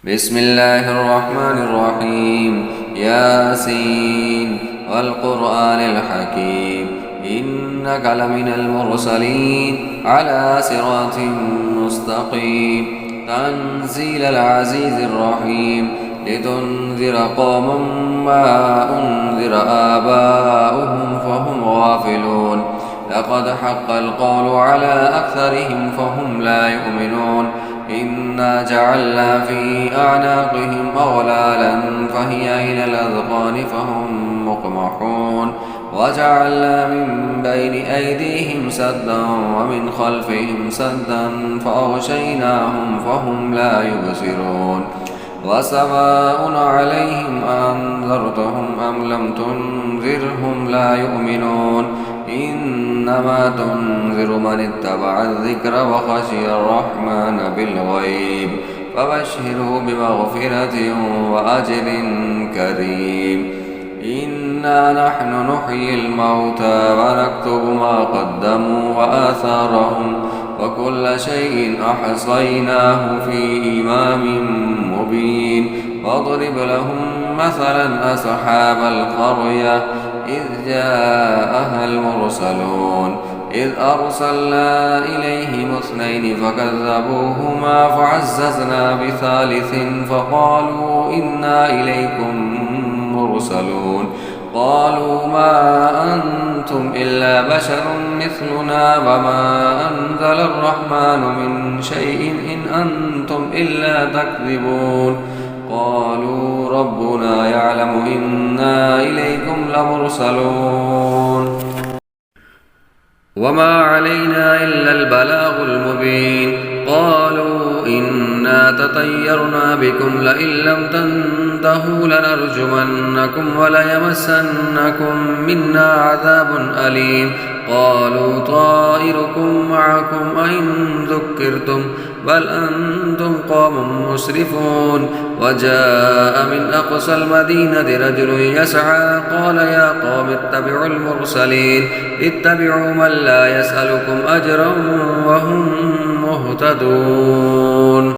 بسم الله الرحمن الرحيم ياسين والقرآن الحكيم إنك لمن المرسلين على صراط مستقيم تنزيل العزيز الرحيم لتنذر قوما ما أنذر آباؤهم فهم غافلون لقد حق القول على أكثرهم فهم لا يؤمنون إنا جعلنا في أعناقهم أغلالا فهي إلى الأذقان فهم مقمحون وجعلنا من بين أيديهم سدا ومن خلفهم سدا فأغشيناهم فهم لا يبصرون وسواء عليهم أنذرتهم أم لم تنذرهم لا يؤمنون إنما تنذر من اتبع الذكر وخشي الرحمن بالغيب فبشره بمغفرة وأجر كريم إنا نحن نحيي الموتى ونكتب ما قدموا وآثارهم وكل شيء أحصيناه في إمام مبين واضرب لهم مثلا أصحاب القرية إذ جاءها المرسلون إذ أرسلنا إليهم اثنين فكذبوهما فعززنا بثالث فقالوا إنا إليكم مرسلون قالوا ما أنتم إلا بشر مثلنا وما أنزل الرحمن من شيء إن أنتم إلا تكذبون قالوا ربنا يعلم إنا إليكم لمرسلون وما علينا إلا البلاغ المبين قالوا إنا تطيرنا بكم لئن لم تنتهوا لنرجمنكم وليمسنكم منا عذاب أليم قالوا طائركم معكم أئن ذكرتم بل أنتم قوم مسرفون وجاء من أقصى المدينة رجل يسعى قال يا قوم اتبعوا المرسلين اتبعوا من لا يسألكم أجرا وهم مهتدون.